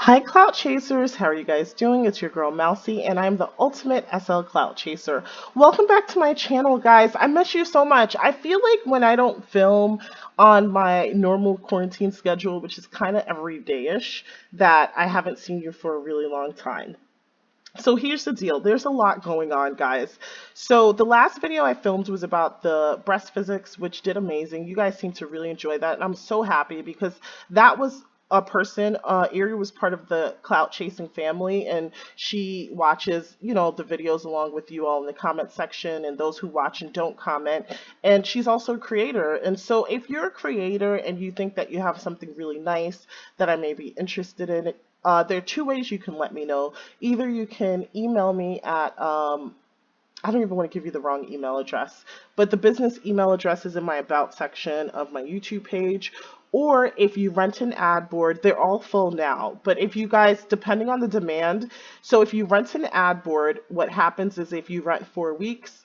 Hi Clout Chasers, how are you guys doing? It's your girl Mousy and I'm the ultimate SL Clout Chaser. Welcome back to my channel guys. I miss you so much. I feel like when I don't film on my normal quarantine schedule, which is kind of every day-ish, that I haven't seen you for a really long time. So here's the deal. There's a lot going on, guys. So the last video I filmed was about the breast physics, which did amazing. You guys seem to really enjoy that, and I'm so happy because that was a person. Erie was part of the clout chasing family, and she watches, the videos along with you all in the comment section, and those who watch and don't comment. And she's also a creator. And so if you're a creator and you think that you have something really nice that I may be interested in, there are two ways you can let me know. Either you can email me at, I don't even want to give you the wrong email address, but the business email address is in my About section of my YouTube page. Or if you rent an ad board, they're all full now. But if you guys, depending on the demand, so if you rent an ad board, what happens is if you rent 4 weeks,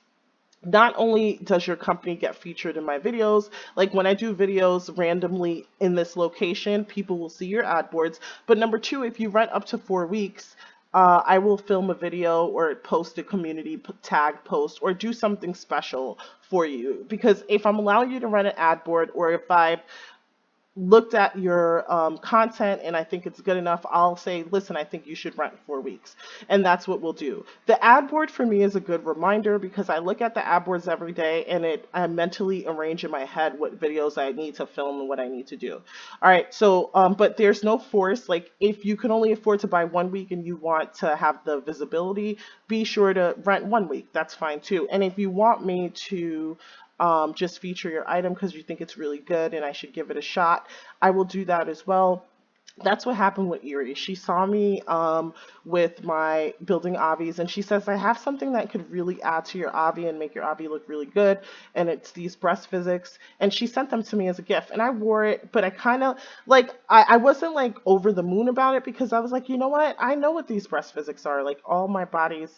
not only does your company get featured in my videos, like when I do videos randomly in this location, people will see your ad boards. But number two, if you rent up to 4 weeks, I will film a video or post a community tag post or do something special for you. Because if I'm allowing you to rent an ad board, or if I've looked at your content and I think it's good enough, I'll say, listen, I think you should rent 4 weeks. And that's what we'll do. The ad board for me is a good reminder because I look at the ad boards every day and I mentally arrange in my head what videos I need to film and what I need to do. All right. So, but there's no force. Like if you can only afford to buy 1 week and you want to have the visibility, be sure to rent 1 week. That's fine too. And if you want me to just feature your item because you think it's really good and I should give it a shot, I will do that as well. That's what happened with Erie. She saw me with my building obbies, and she says, I have something that could really add to your obby and make your obby look really good, and it's these breast physics. And she sent them to me as a gift, and I wore it, but I kind of, like, I wasn't, like, over the moon about it because I was like, you know what? I know what these breast physics are. Like, all my bodies,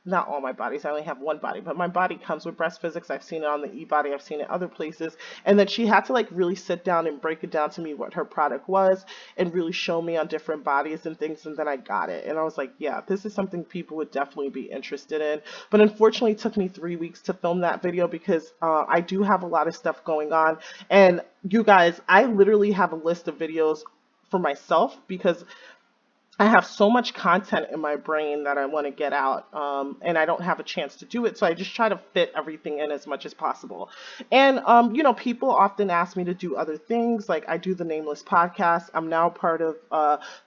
not all my bodies, I only have one body, but my body comes with breast physics. I've seen it on the e-body, I've seen it other places. And then she had to like really sit down and break it down to me what her product was and really show me on different bodies and things, and then I got it. And I was like, yeah, this is something people would definitely be interested in. But unfortunately, it took me 3 weeks to film that video because I do have a lot of stuff going on. And you guys, I literally have a list of videos for myself because I have so much content in my brain that I want to get out, and I don't have a chance to do it. So I just try to fit everything in as much as possible. And, people often ask me to do other things. Like I do the Nameless podcast. I'm now part of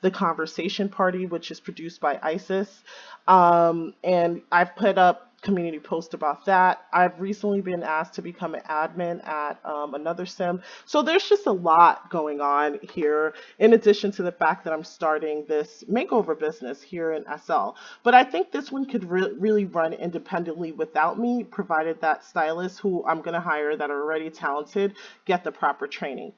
the Conversation Party, which is produced by ISIS. And I've put up community post about that. I've recently been asked to become an admin at another sim. So there's just a lot going on here, in addition to the fact that I'm starting this makeover business here in SL. But I think this one could really run independently without me, provided that stylists who I'm going to hire that are already talented get the proper training.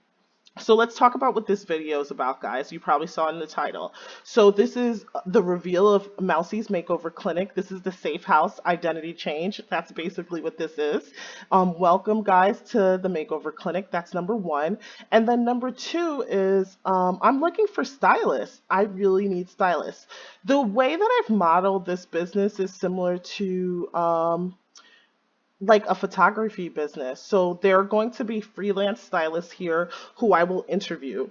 So let's talk about what this video is about, guys. You probably saw in the title. So this is the reveal of Mousy's Makeover Clinic. This is the SafeHouse identity change. That's basically what this is. Welcome, guys, to the Makeover Clinic. That's number one. And then number two is I'm looking for stylists. I really need stylists. The way that I've modeled this business is similar to like a photography business. So there are going to be freelance stylists here who I will interview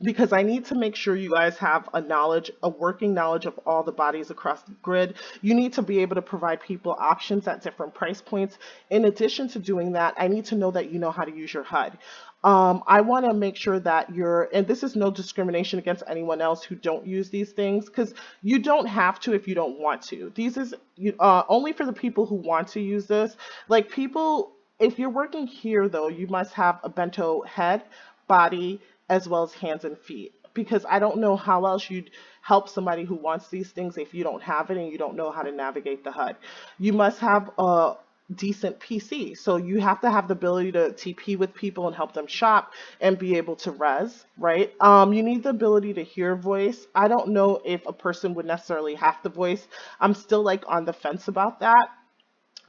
because I need to make sure you guys have a working knowledge of all the bodies across the grid. You need to be able to provide people options at different price points. In addition to doing that, I need to know that you know how to use your HUD. I want to make sure that and this is no discrimination against anyone else who don't use these things, because you don't have to if you don't want to. These is only for the people who want to use this. Like people, if you're working here though, you must have a bento head, body, as well as hands and feet, because I don't know how else you'd help somebody who wants these things if you don't have it and you don't know how to navigate the HUD. You must have a decent PC. So you have to have the ability to TP with people and help them shop and be able to res, right? You need the ability to hear voice. I don't know if a person would necessarily have the voice. I'm still like on the fence about that.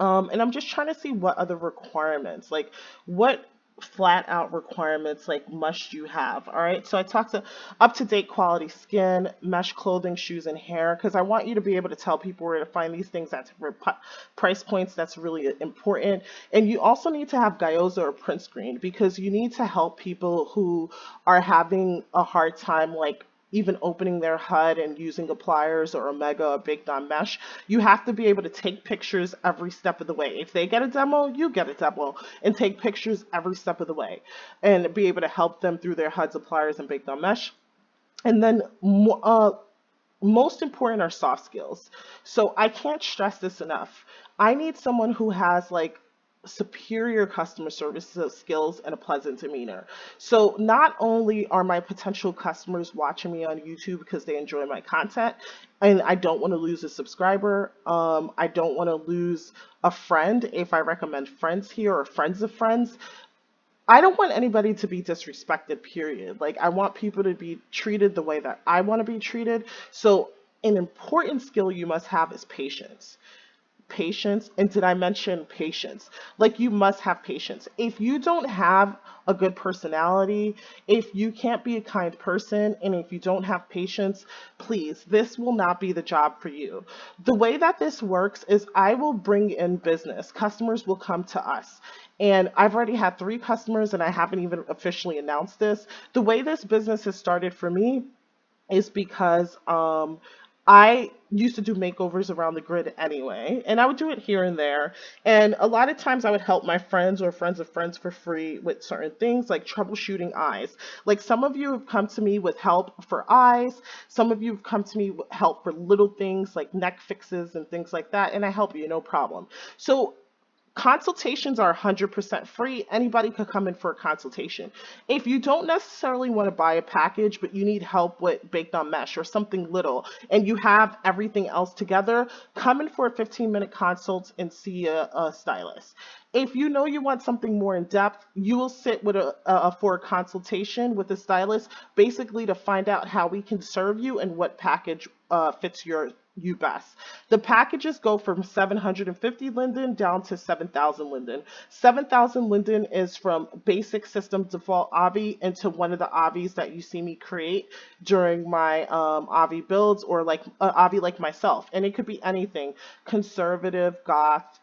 And I'm just trying to see what other requirements, like what flat out requirements like must you have. All right. So I talked to up to date quality skin, mesh clothing, shoes, and hair because I want you to be able to tell people where to find these things at price points. That's really important. And you also need to have Gyoza or print screen because you need to help people who are having a hard time like even opening their HUD and using a pliers or Omega or baked on mesh, you have to be able to take pictures every step of the way. If they get a demo, you get a demo and take pictures every step of the way and be able to help them through their HUD suppliers and baked on mesh. And then most important are soft skills. So I can't stress this enough. I need someone who has like superior customer service skills and a pleasant demeanor. So not only are my potential customers watching me on YouTube because they enjoy my content, and I don't want to lose a subscriber, I don't want to lose a friend if I recommend friends here or friends of friends. I don't want anybody to be disrespected, period. Like, I want people to be treated the way that I want to be treated. So, an important skill you must have is patience. Patience. And did I mention patience? Like, you must have patience. If you don't have a good personality, if you can't be a kind person, and if you don't have patience, please, this will not be the job for you. The way that this works is I will bring in business. Customers will come to us. And I've already had 3 customers, and I haven't even officially announced this. The way this business has started for me is because I used to do makeovers around the grid anyway, and I would do it here and there. And a lot of times I would help my friends or friends of friends for free with certain things like troubleshooting eyes. Like some of you have come to me with help for eyes, some of you have come to me with help for little things like neck fixes and things like that, and I help you, no problem. So consultations are 100% free. Anybody could come in for a consultation. If you don't necessarily want to buy a package, but you need help with baked on mesh or something little, and you have everything else together, come in for a 15-minute consult and see a stylist. If you know you want something more in depth, you will sit with for a consultation with a stylist, basically to find out how we can serve you and what package fits you best. The packages go from 750 linden down to 7,000 linden. 7,000 linden is from basic system default Avi into one of the Avis that you see me create during my Avi builds, or like Avi like myself. And it could be anything: conservative, goth,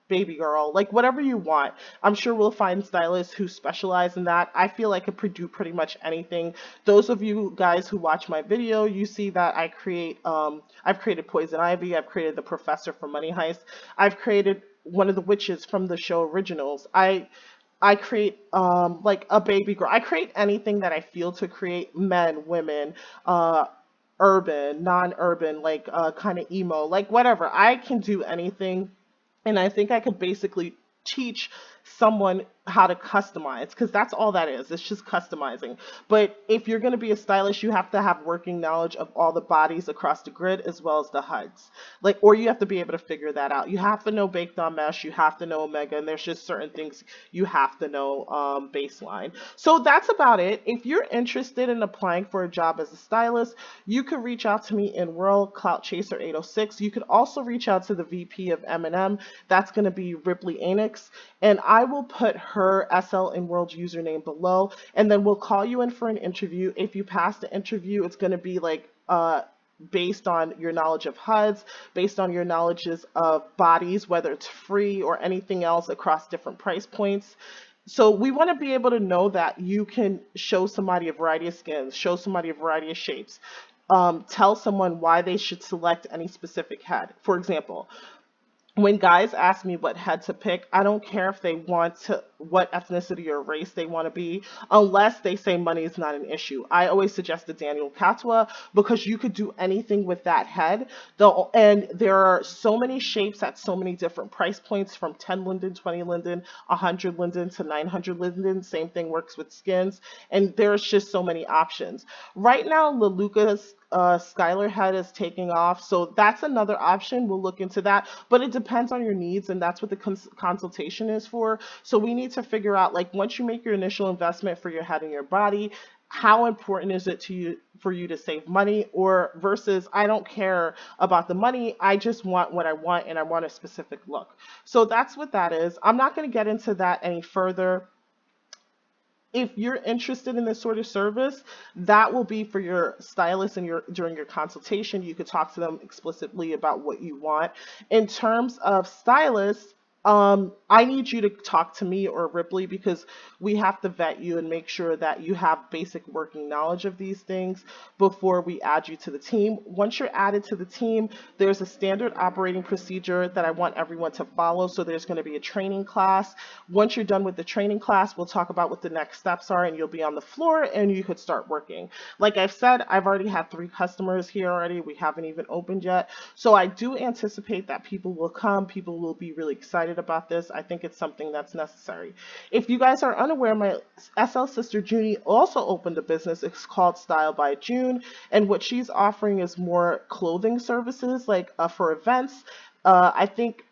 baby girl, like whatever you want. I'm sure we'll find stylists who specialize in that. I feel like I could do pretty much anything. Those of you guys who watch my video, you see that I've created Poison Ivy, I've created the Professor from Money Heist, I've created one of the witches from the show Originals. I create like a baby girl. I create anything that I feel to create: men, women, urban, non-urban, like kind of emo, like whatever. I can do anything, and I think I could basically teach someone how to customize, because that's all that is. It's just customizing. But if you're going to be a stylist, you have to have working knowledge of all the bodies across the grid as well as the HUDs. Like, or you have to be able to figure that out. You have to know baked on mesh, you have to know Omega, and there's just certain things you have to know baseline. So that's about it. If you're interested in applying for a job as a stylist, you could reach out to me in World Clout Chaser 806. You could also reach out to the VP of M&M. That's going to be Ripley Anix, and I will put her SL Inworld username below, and then we'll call you in for an interview. If you pass the interview, it's going to be like based on your knowledge of HUDs, based on your knowledges of bodies, whether it's free or anything else across different price points. So we want to be able to know that you can show somebody a variety of skins, show somebody a variety of shapes, tell someone why they should select any specific head. For example, when guys ask me what head to pick, I don't care if they want to, what ethnicity or race they want to be, unless they say money is not an issue. I always suggest the Daniel Katwa because you could do anything with that head. And there are so many shapes at so many different price points, from 10 linden, 20 linden, 100 linden to 900 linden. Same thing works with skins. And there's just so many options. Right now, Leluca's Skylar head is taking off, so that's another option. We'll look into that, but it depends on your needs, and that's what the consultation is for. So we need to figure out, like, once you make your initial investment for your head and your body, how important is it to you for you to save money, or versus I don't care about the money, I just want what I want and I want a specific look. So that's what that is. I'm not going to get into that any further. if you're interested in this sort of service, that will be for your stylist and your during your consultation. You could talk to them explicitly about what you want. In terms of stylists, I need you to talk to me or Ripley because we have to vet you and make sure that you have basic working knowledge of these things before we add you to the team. Once you're added to the team, there's a standard operating procedure that I want everyone to follow. So there's going to be a training class. Once you're done with the training class, we'll talk about what the next steps are and you'll be on the floor and you could start working. Like I've said, I've already had 3 customers here already. We haven't even opened yet. So I do anticipate that people will come. People will be really excited about this. I think it's something that's necessary. If you guys are unaware, my SL sister Junie also opened a business. It's called Style by June. And what she's offering is more clothing services, like for events. I think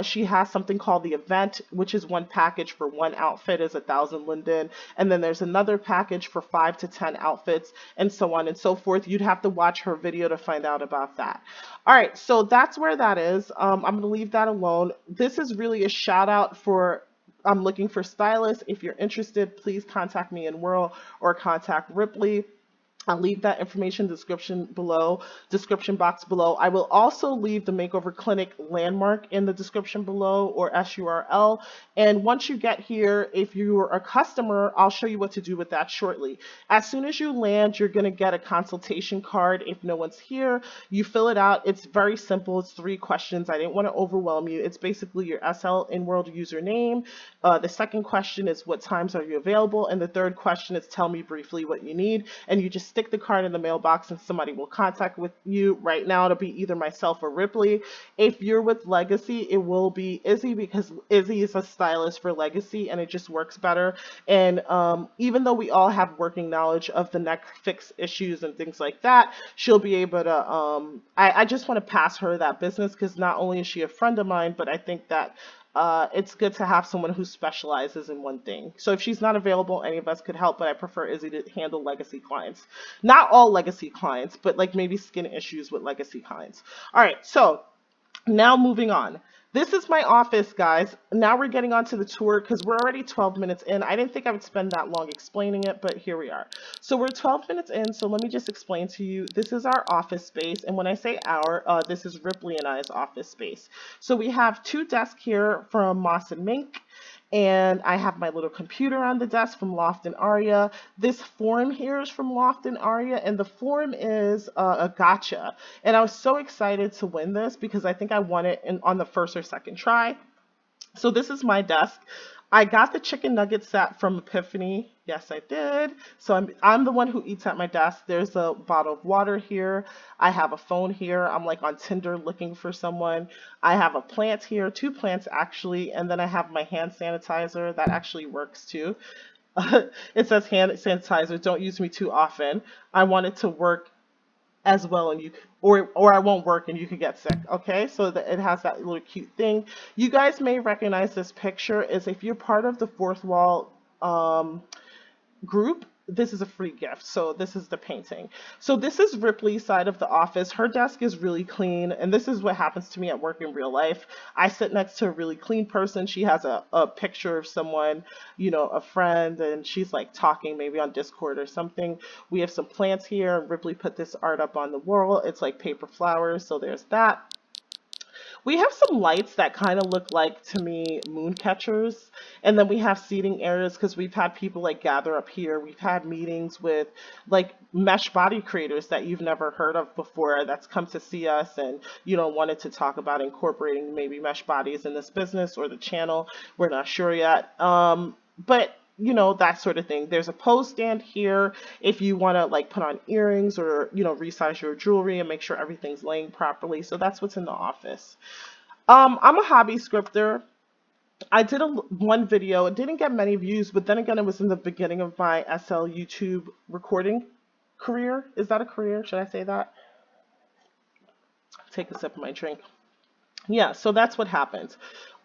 she has something called the event, which is one package for one outfit is 1,000 linden, and then there's another package for 5 to 10 outfits, and so on and so forth. You'd have to watch her video to find out about that. All right, so that's where that is. I'm going to leave that alone. This is really a shout out for. I'm looking for stylists. If you're interested, please contact me in Whirl or contact Ripley. I'll leave that information description box below. I will also leave the Makeover Clinic landmark in the description below or SURL. And once you get here, if you're a customer, I'll show you what to do with that shortly. As soon as you land, you're going to get a consultation card. If no one's here, you fill it out. It's very simple. It's 3 questions. I didn't want to overwhelm you. It's basically your SL Inworld username. The second question is what times are you available? And the third question is tell me briefly what you need. And you just stick the card in the mailbox and somebody will contact with you. Right now it'll be either myself or Ripley. If you're with Legacy, it will be Izzy because Izzy is a stylist for Legacy and it just works better. And even though we all have working knowledge of the neck fix issues and things like that, she'll be able to, I just want to pass her that business because not only is she a friend of mine, but I think that it's good to have someone who specializes in one thing. So if she's not available, any of us could help, but I prefer Izzy to handle Legacy clients. Not all Legacy clients, but like maybe skin issues with Legacy clients. All right, so now moving on. This is my office, guys. Now we're getting on to the tour because we're already 12 minutes in. I didn't think I would spend that long explaining it, but here we are. So we're 12 minutes in, so let me just explain to you. This is our office space, and when I say our, this is Ripley and I's office space. So we have 2 desks here from Moss and Mink, and I have my little computer on the desk from Loft and Aria. This form here is from Loft and Aria, and the form is a gotcha. And I was so excited to win this because I think I won it on the first or second try. So this is my desk. I got the chicken nugget set from Epiphany. Yes, I did. So I'm the one who eats at my desk. There's a bottle of water here. I have a phone here. I'm like on Tinder looking for someone. I have a plant here, 2 plants actually, and then I have my hand sanitizer that actually works too. It says hand sanitizer, don't use me too often. I want it to work as well and or I won't work and you could get sick. Okay, so that it has that little cute thing. You guys may recognize this picture is if you're part of the Fourth Wall group, this is a free gift. So this is the painting. So this is Ripley's side of the office. Her desk is really clean, and this is what happens to me at work in real life. I sit next to a really clean person. She has a picture of someone, you know, a friend, and she's like talking maybe on Discord or something. We have some plants here. Ripley put this art up on the wall. It's like paper flowers, so there's that. We have some lights that kind of look like, to me, moon catchers. And then we have seating areas because we've had people like gather up here. We've had meetings with like mesh body creators that you've never heard of before that's come to see us and, you know, wanted to talk about incorporating maybe mesh bodies in this business or the channel. We're not sure yet. But you know, that sort of thing. There's a pose stand here if you want to like put on earrings or, you know, resize your jewelry and make sure everything's laying properly. So that's what's in the office. I'm a hobby scripter. I did one video. It didn't get many views, but then again, it was in the beginning of my SL YouTube recording career. Is that a career? Should I say that? Take a sip of my drink. Yeah, so that's what happened.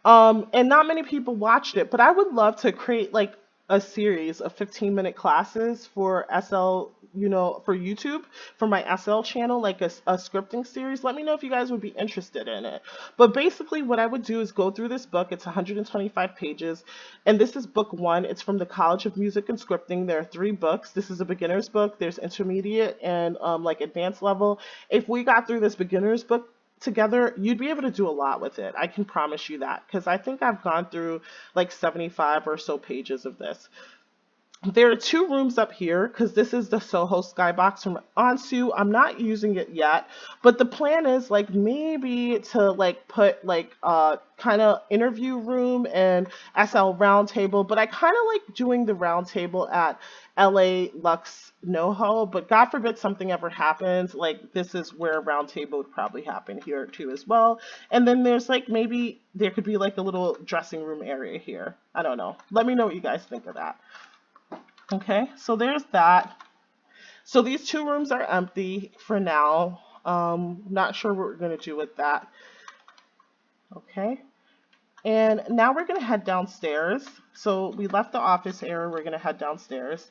And not many people watched it, but I would love to create like a series of 15-minute classes for SL for YouTube, for my SL channel, like a scripting series, let me know if you guys would be interested in it. But basically, what I would do is go through this book. It's 125 pages, and this is book one. It's from the College of Music and Scripting. There are three books. This is a beginner's book. There's intermediate and like advanced level. If we got through this beginner's book together, you'd be able to do a lot with it. I can promise you that, because I think I've gone through like 75 or so pages of this. There are two rooms up here because this is the Soho Skybox from Ansu. I'm not using it yet, but the plan is like maybe to like put like kind of interview room and SL roundtable, but I kind of like doing the roundtable at LA Lux NoHo, but God forbid something ever happens, like this is where a roundtable would probably happen here too as well. And then there's like maybe there could be like a little dressing room area here. I don't know. Let me know what you guys think of that. Okay, so there's that. So these two rooms are empty for now. Not sure what we're going to do with that. Okay, and now we're going to head downstairs. So we left the office area. We're going to head downstairs.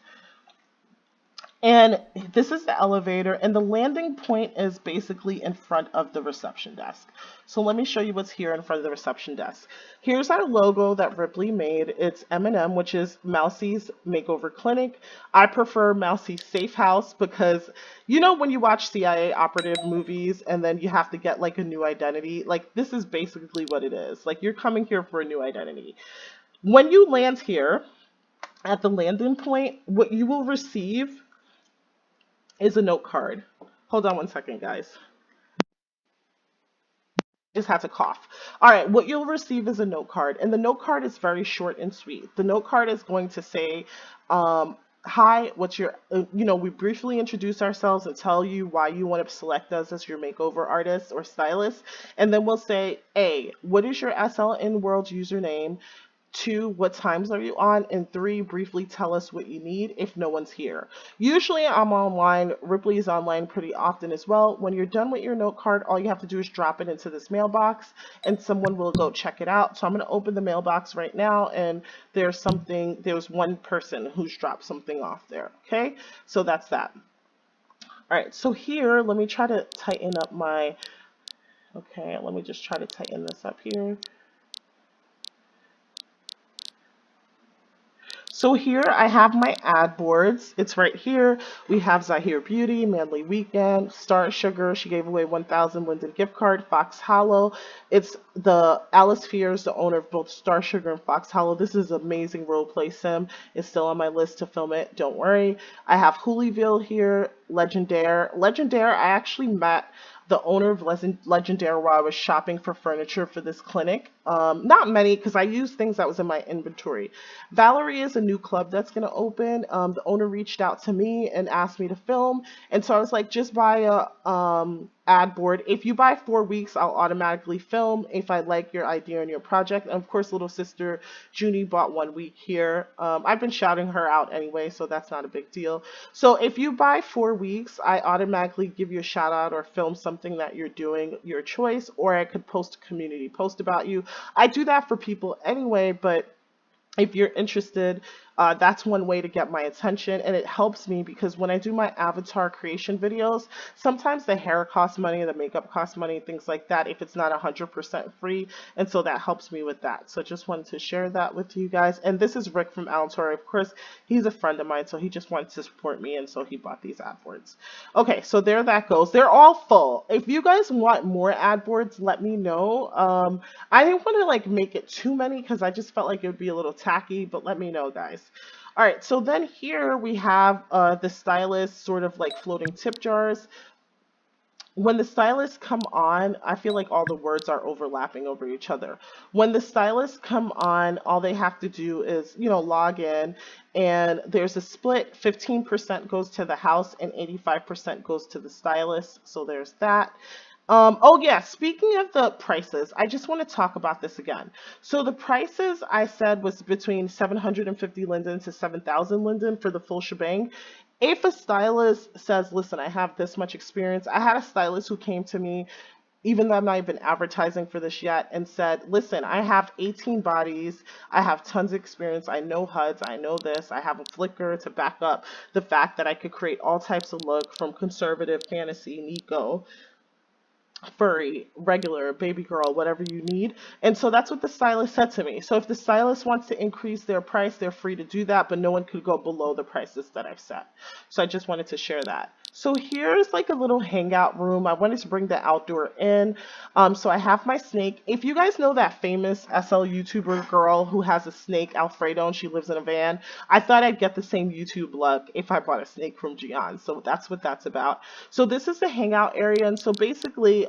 And this is the elevator, and the landing point is basically in front of the reception desk. So let me show you what's here in front of the reception desk. Here's our logo that Ripley made. It's M&M, which is Mousy's Makeover Clinic. I prefer Mousy's SafeHouse because, you know, when you watch CIA operative movies and then you have to get like a new identity, like this is basically what it is. Like you're coming here for a new identity. When you land here at the landing point, what you will receive is a note card. Hold on one second, guys. Just had to cough. All right, what you'll receive is a note card, and the note card is very short and sweet. The note card is going to say, hi, what's your, we briefly introduce ourselves and tell you why you want to select us as your makeover artist or stylist. And then we'll say, A, what is your SL Inworld username? 2, what times are you on? And 3, briefly tell us what you need if no one's here. Usually I'm online. Ripley's online pretty often as well. When you're done with your note card, all you have to do is drop it into this mailbox and someone will go check it out. So I'm going to open the mailbox right now, and there's one person who's dropped something off there. Okay, so that's that. All right, so here, let me try to tighten up let me just try to tighten this up here. So here I have my ad boards. It's right here. We have Zahir Beauty, Manly Weekend, Star Sugar. She gave away 1,000 Linden gift card. Fox Hollow. It's the Alice Fears, the owner of both Star Sugar and Fox Hollow. This is amazing roleplay sim. It's still on my list to film it. Don't worry. I have Hooleyville here. Legendaire. Legendaire, I actually met the owner of Legendaire while I was shopping for furniture for this clinic. Not many, because I used things that was in my inventory. Valerie is a new club that's going to open. The owner reached out to me and asked me to film. And so I was like, just buy a ad board. If you buy 4 weeks, I'll automatically film if I like your idea and your project. And of course, little sister Junie bought 1 week here. I've been shouting her out anyway, so that's not a big deal. So if you buy 4 weeks, I automatically give you a shout out or film something that you're doing, your choice, or I could post a community post about you. I do that for people anyway, but if you're interested, that's one way to get my attention, and it helps me because when I do my avatar creation videos, sometimes the hair costs money, the makeup costs money, things like that, if it's not 100% free, and so that helps me with that. So just wanted to share that with you guys. And this is Rick from Allentory. Of course, he's a friend of mine, so he just wanted to support me, and so he bought these ad boards. Okay, so there that goes. They're all full. If you guys want more ad boards, let me know. I didn't want to like make it too many because I just felt like it would be a little tacky, but let me know, guys. All right, so then here we have the Stylist sort of like floating tip jars. When the stylists come on, I feel like all the words are overlapping over each other. When the stylists come on, all they have to do is, log in, and there's a split. 15% goes to the house and 85% goes to the stylist. So there's that. Oh yeah, speaking of the prices, I just want to talk about this again. So the prices I said was between 750 linden to 7,000 linden for the full shebang. If a stylist says, listen, I have this much experience. I had a stylist who came to me even though I'm not even advertising for this yet, and said, listen, I have 18 bodies, I have tons of experience, I know HUDs, I know this, I have a Flickr to back up the fact that I could create all types of look from conservative, fantasy, Nico, furry, regular, baby girl, whatever you need. And so that's what the stylist said to me. So if the stylist wants to increase their price, they're free to do that, but no one could go below the prices that I've set. So I just wanted to share that. So here's like a little hangout room. I wanted to bring the outdoor in. So I have my snake. If you guys know that famous SL YouTuber girl who has a snake, Alfredo, and she lives in a van, I thought I'd get the same YouTube look if I bought a snake from Gian. So that's what that's about. So this is the hangout area. And so basically,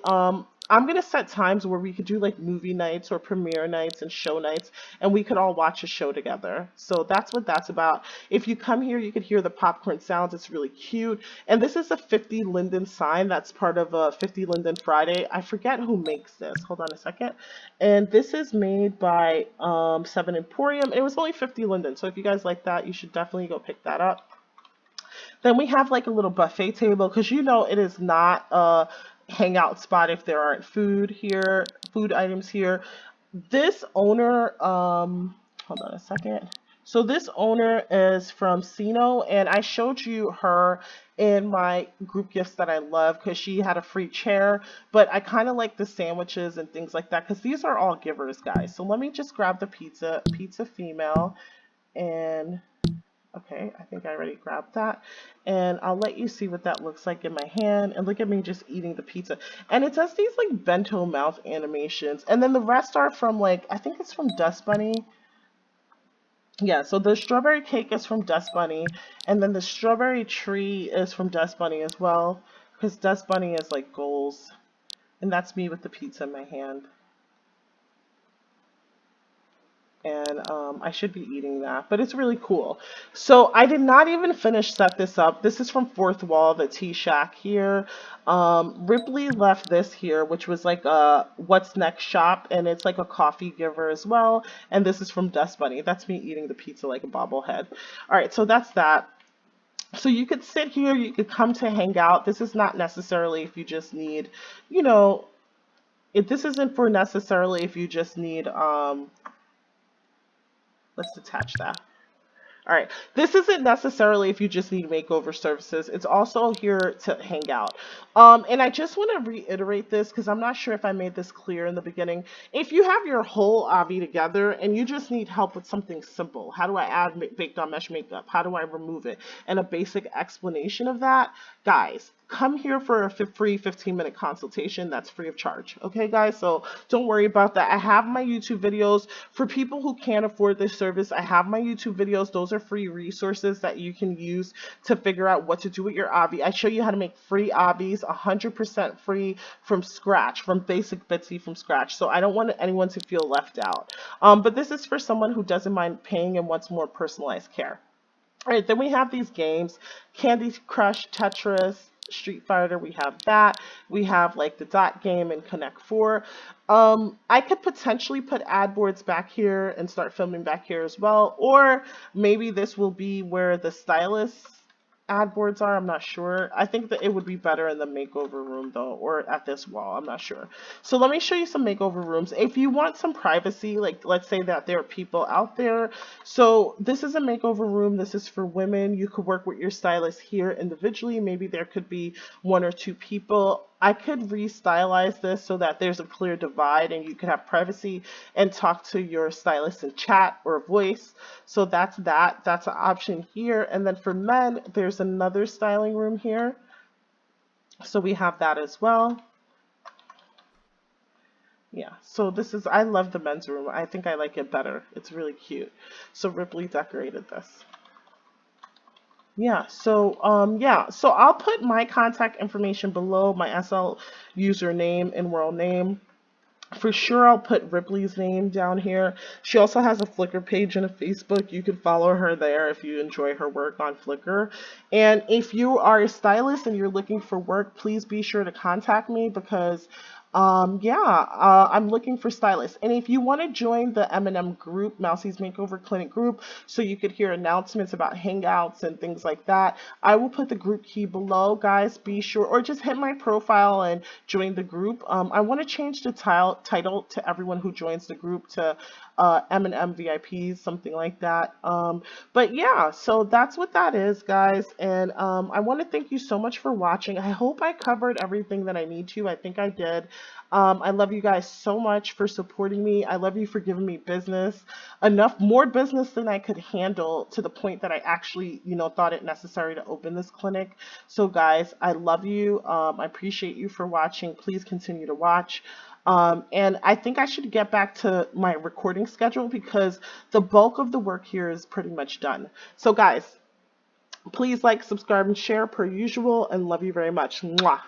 I'm going to set times where we could do like movie nights or premiere nights and show nights, and we could all watch a show together. So that's what that's about. If you come here, you could hear the popcorn sounds. It's really cute. And this is a 50 Linden sign that's part of a 50 Linden Friday. I forget who makes this. Hold on a second. And this is made by 7 Emporium. It was only 50 Linden. So if you guys like that, you should definitely go pick that up. Then we have like a little buffet table because you know it is not a hangout spot if there aren't food items here. This owner, hold on a second. So this owner is from Sino, and I showed you her in my group gifts that I love because she had a free chair, but I kind of like the sandwiches and things like that because these are all givers, guys. So let me just grab the pizza female, and okay, I think I already grabbed that. And I'll let you see what that looks like in my hand. And look at me just eating the pizza. And it does these like bento mouth animations. And then the rest are from like, I think it's from Dust Bunny. Yeah, so the strawberry cake is from Dust Bunny. And then the strawberry tree is from Dust Bunny as well. Because Dust Bunny is like goals. And that's me with the pizza in my hand. And I should be eating that, but it's really cool. So I did not even finish set this up. This is from Fourth Wall, the Tea Shack here. Ripley left this here, which was like a What's Next shop, and it's like a coffee giver as well. And this is from Dust Bunny. That's me eating the pizza like a bobblehead. All right, so that's that. So you could sit here, you could come to hang out. This is not necessarily if you just need, you know, this isn't for necessarily if you just need, let's detach that. All right, this isn't necessarily if you just need makeover services. It's also here to hang out. And I just want to reiterate this because I'm not sure if I made this clear in the beginning. If you have your whole Avi together and you just need help with something simple, how do I add baked on mesh makeup? How do I remove it? And a basic explanation of that, guys, come here for a free 15-minute consultation that's free of charge. Okay, guys? So don't worry about that. I have my YouTube videos. For people who can't afford this service, I have my YouTube videos. Those are free resources that you can use to figure out what to do with your Avi. I show you how to make free Avis, 100% free from scratch, from basic Bitsy from scratch. So I don't want anyone to feel left out. But this is for someone who doesn't mind paying and wants more personalized care. All right, then we have these games, Candy Crush, Tetris, Street Fighter, we have that. We have like the dot game and Connect 4. I could potentially put ad boards back here and start filming back here as well. Or maybe this will be where the Stylist ad boards are. I'm not sure. I think that it would be better in the makeover room though, or at this wall. I'm not sure. So let me show you some makeover rooms. If you want some privacy, like let's say that there are people out there. So this is a makeover room. This is for women. You could work with your stylist here individually. Maybe there could be 1 or 2 people. I could restylize this so that there's a clear divide and you could have privacy and talk to your stylist in chat or voice. So that's that. That's an option here. And then for men, there's another styling room here. So we have that as well. Yeah, so this is, I love the men's room. I think I like it better. It's really cute. So Ripley decorated this. Yeah, so I'll put my contact information below, my SL username, Inworld Name. For sure, I'll put Ripley's name down here. She also has a Flickr page and a Facebook. You can follow her there if you enjoy her work on Flickr. And if you are a stylist and you're looking for work, please be sure to contact me because Yeah, I'm looking for stylists. And if you want to join the M&M group, Mousy's Makeover Clinic group, so you could hear announcements about hangouts and things like that, I will put the group key below, guys. Be sure, or just hit my profile and join the group. I want to change the title to everyone who joins the group to M&M VIPs, something like that. But yeah, so that's what that is, guys. And I want to thank you so much for watching. I hope I covered everything that I need to. I think I did. I love you guys so much for supporting me. I love you for giving me business, enough more business than I could handle, to the point that I actually, thought it necessary to open this clinic. So guys, I love you. I appreciate you for watching. Please continue to watch. And I think I should get back to my recording schedule because the bulk of the work here is pretty much done. So guys, please like, subscribe, and share per usual, and love you very much. Mwah.